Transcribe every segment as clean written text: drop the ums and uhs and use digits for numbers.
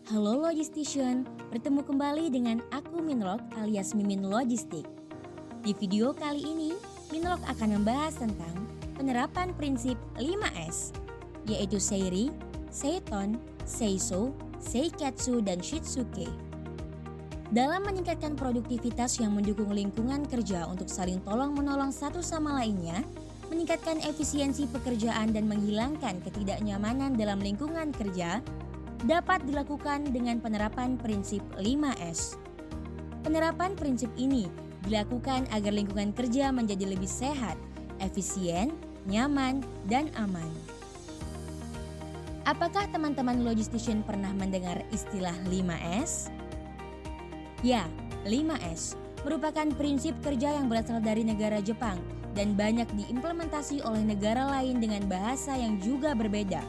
Halo Logistician, bertemu kembali dengan aku Minlog alias Mimin Logistik. Di video kali ini, Minlog akan membahas tentang penerapan prinsip 5S, yaitu Seiri, Seiton, Seiso, Seiketsu, dan Shitsuke. Dalam meningkatkan produktivitas yang mendukung lingkungan kerja untuk saling tolong-menolong satu sama lainnya, meningkatkan efisiensi pekerjaan dan menghilangkan ketidaknyamanan dalam lingkungan kerja, dapat dilakukan dengan penerapan prinsip 5S. Penerapan prinsip ini dilakukan agar lingkungan kerja menjadi lebih sehat, efisien, nyaman, dan aman. Apakah teman-teman logistician pernah mendengar istilah 5S? Ya, 5S merupakan prinsip kerja yang berasal dari negara Jepang dan banyak diimplementasi oleh negara lain dengan bahasa yang juga berbeda.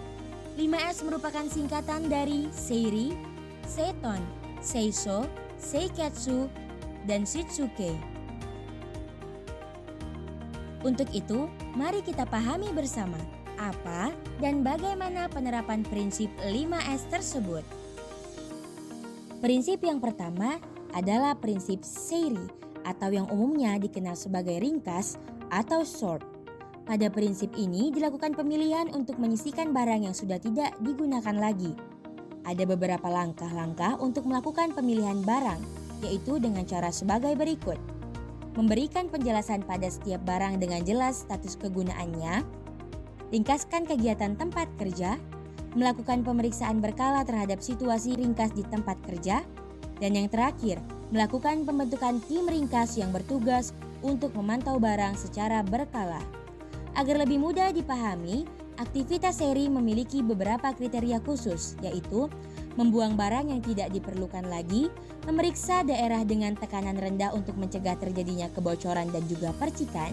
5S merupakan singkatan dari Seiri, Seiton, Seiso, Seiketsu, dan Shitsuke. Untuk itu, mari kita pahami bersama apa dan bagaimana penerapan prinsip 5S tersebut. Prinsip yang pertama adalah prinsip Seiri atau yang umumnya dikenal sebagai ringkas atau short. Pada prinsip ini dilakukan pemilihan untuk menyisihkan barang yang sudah tidak digunakan lagi. Ada beberapa langkah-langkah untuk melakukan pemilihan barang, yaitu dengan cara sebagai berikut. Memberikan penjelasan pada setiap barang dengan jelas status kegunaannya, ringkaskan kegiatan tempat kerja, melakukan pemeriksaan berkala terhadap situasi ringkas di tempat kerja, dan yang terakhir, melakukan pembentukan tim ringkas yang bertugas untuk memantau barang secara berkala. Agar lebih mudah dipahami, aktivitas Seiri memiliki beberapa kriteria khusus, yaitu membuang barang yang tidak diperlukan lagi, memeriksa daerah dengan tekanan rendah untuk mencegah terjadinya kebocoran dan juga percikan,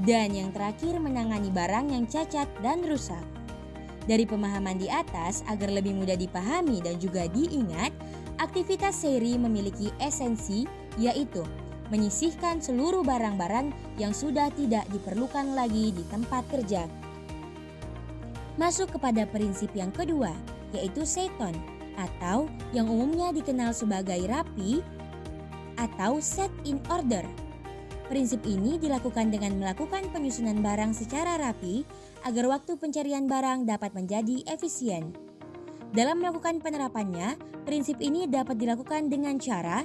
dan yang terakhir menangani barang yang cacat dan rusak. Dari pemahaman di atas, agar lebih mudah dipahami dan juga diingat, aktivitas Seiri memiliki esensi, yaitu menyisihkan seluruh barang-barang yang sudah tidak diperlukan lagi di tempat kerja. Masuk kepada prinsip yang kedua, yaitu Seiton, atau yang umumnya dikenal sebagai rapi atau set in order. Prinsip ini dilakukan dengan melakukan penyusunan barang secara rapi agar waktu pencarian barang dapat menjadi efisien. Dalam melakukan penerapannya, prinsip ini dapat dilakukan dengan cara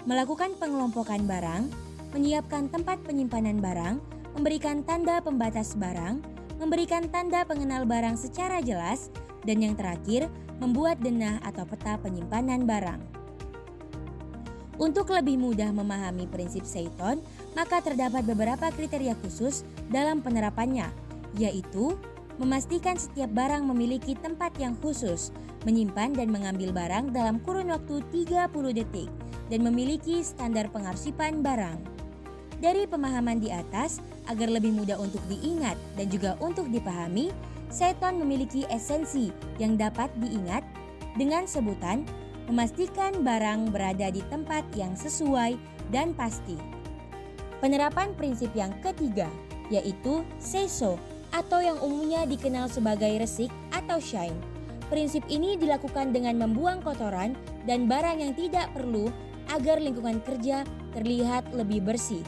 melakukan pengelompokan barang, menyiapkan tempat penyimpanan barang, memberikan tanda pembatas barang, memberikan tanda pengenal barang secara jelas, dan yang terakhir, membuat denah atau peta penyimpanan barang. Untuk lebih mudah memahami prinsip Seiton, maka terdapat beberapa kriteria khusus dalam penerapannya, yaitu memastikan setiap barang memiliki tempat yang khusus, menyimpan dan mengambil barang dalam kurun waktu 30 detik, dan memiliki standar pengarsipan barang. Dari pemahaman di atas, agar lebih mudah untuk diingat dan juga untuk dipahami, Seiton memiliki esensi yang dapat diingat dengan sebutan memastikan barang berada di tempat yang sesuai dan pasti. Penerapan prinsip yang ketiga, yaitu Seiso, atau yang umumnya dikenal sebagai resik atau shine. Prinsip ini dilakukan dengan membuang kotoran dan barang yang tidak perlu agar lingkungan kerja terlihat lebih bersih.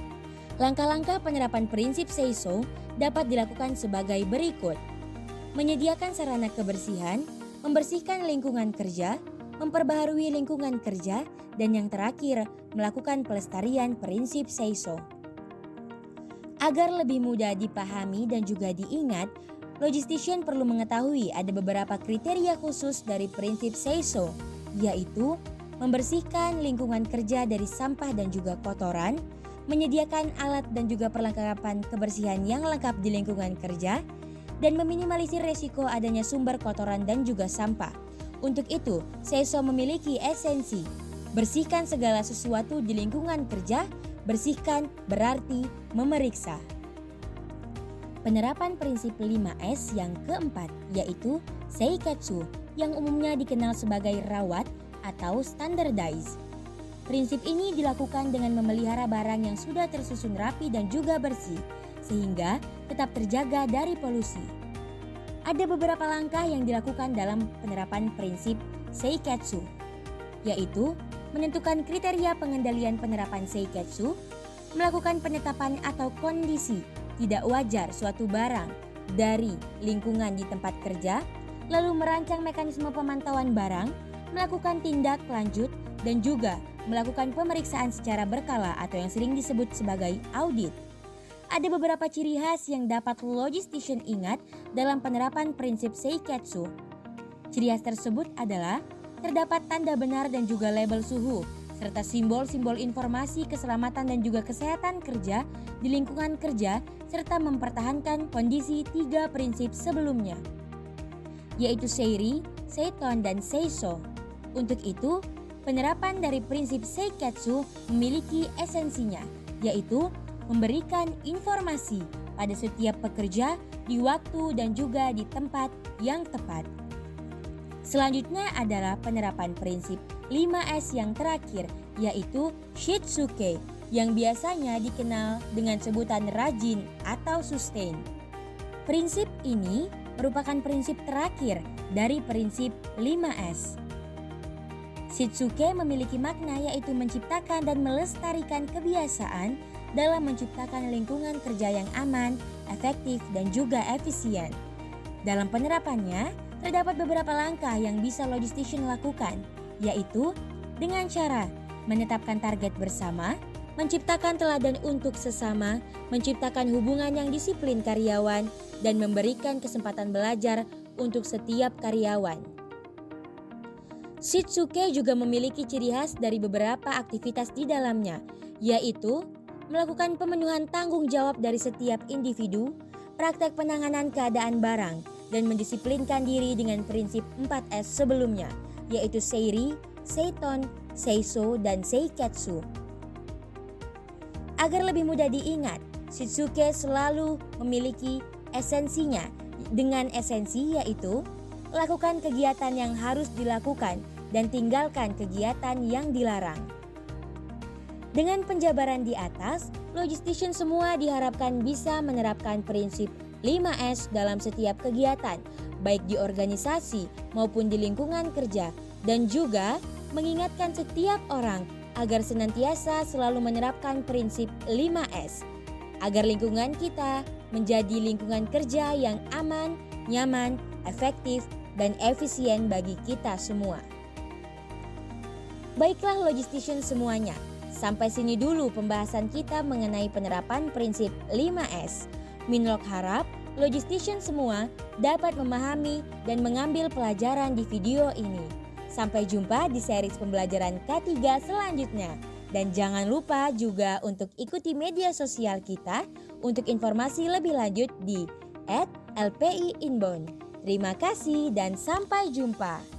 Langkah-langkah penerapan prinsip Seiso dapat dilakukan sebagai berikut. Menyediakan sarana kebersihan, membersihkan lingkungan kerja, memperbaharui lingkungan kerja, dan yang terakhir, melakukan pelestarian prinsip Seiso. Agar lebih mudah dipahami dan juga diingat, logistician perlu mengetahui ada beberapa kriteria khusus dari prinsip Seiso, yaitu membersihkan lingkungan kerja dari sampah dan juga kotoran, menyediakan alat dan juga perlengkapan kebersihan yang lengkap di lingkungan kerja, dan meminimalisir resiko adanya sumber kotoran dan juga sampah. Untuk itu, Seiso memiliki esensi, bersihkan segala sesuatu di lingkungan kerja. Bersihkan berarti memeriksa. Penerapan prinsip 5S yang keempat, yaitu Seiketsu, yang umumnya dikenal sebagai rawat atau standardize. Prinsip ini dilakukan dengan memelihara barang yang sudah tersusun rapi dan juga bersih, sehingga tetap terjaga dari polusi. Ada beberapa langkah yang dilakukan dalam penerapan prinsip Seiketsu, yaitu menentukan kriteria pengendalian penerapan Seiketsu, melakukan penetapan atau kondisi tidak wajar suatu barang dari lingkungan di tempat kerja, lalu merancang mekanisme pemantauan barang, melakukan tindak lanjut, dan juga melakukan pemeriksaan secara berkala atau yang sering disebut sebagai audit. Ada beberapa ciri khas yang dapat logistician ingat dalam penerapan prinsip Seiketsu. Ciri khas tersebut adalah terdapat tanda benar dan juga label suhu, serta simbol-simbol informasi keselamatan dan juga kesehatan kerja di lingkungan kerja, serta mempertahankan kondisi 3 prinsip sebelumnya, yaitu Seiri, Seiton, dan Seiso. Untuk itu, penerapan dari prinsip Seiketsu memiliki esensinya, yaitu memberikan informasi pada setiap pekerja di waktu dan juga di tempat yang tepat. Selanjutnya adalah penerapan prinsip 5S yang terakhir, yaitu Shitsuke, yang biasanya dikenal dengan sebutan rajin atau sustain. Prinsip ini merupakan prinsip terakhir dari prinsip 5S. Shitsuke memiliki makna yaitu menciptakan dan melestarikan kebiasaan dalam menciptakan lingkungan kerja yang aman, efektif, dan juga efisien. Dalam penerapannya, terdapat beberapa langkah yang bisa logistician lakukan, yaitu dengan cara menetapkan target bersama, menciptakan teladan untuk sesama, menciptakan hubungan yang disiplin karyawan, dan memberikan kesempatan belajar untuk setiap karyawan. Shitsuke juga memiliki ciri khas dari beberapa aktivitas di dalamnya, yaitu melakukan pemenuhan tanggung jawab dari setiap individu, praktek penanganan keadaan barang, dan mendisiplinkan diri dengan prinsip 4S sebelumnya, yaitu Seiri, Seiton, Seiso, dan Seiketsu. Agar lebih mudah diingat, Shitsuke selalu memiliki esensinya, dengan esensi yaitu lakukan kegiatan yang harus dilakukan dan tinggalkan kegiatan yang dilarang. Dengan penjabaran di atas, logistician semua diharapkan bisa menerapkan prinsip 5S dalam setiap kegiatan, baik di organisasi maupun di lingkungan kerja, dan juga mengingatkan setiap orang agar senantiasa selalu menerapkan prinsip 5S, agar lingkungan kita menjadi lingkungan kerja yang aman, nyaman, efektif, dan efisien bagi kita semua. Baiklah logistician semuanya, sampai sini dulu pembahasan kita mengenai penerapan prinsip 5S. Minlog harap logistician semua dapat memahami dan mengambil pelajaran di video ini. Sampai jumpa di series pembelajaran K3 selanjutnya. Dan jangan lupa juga untuk ikuti media sosial kita untuk informasi lebih lanjut di @lpi_inbound. Terima kasih dan sampai jumpa.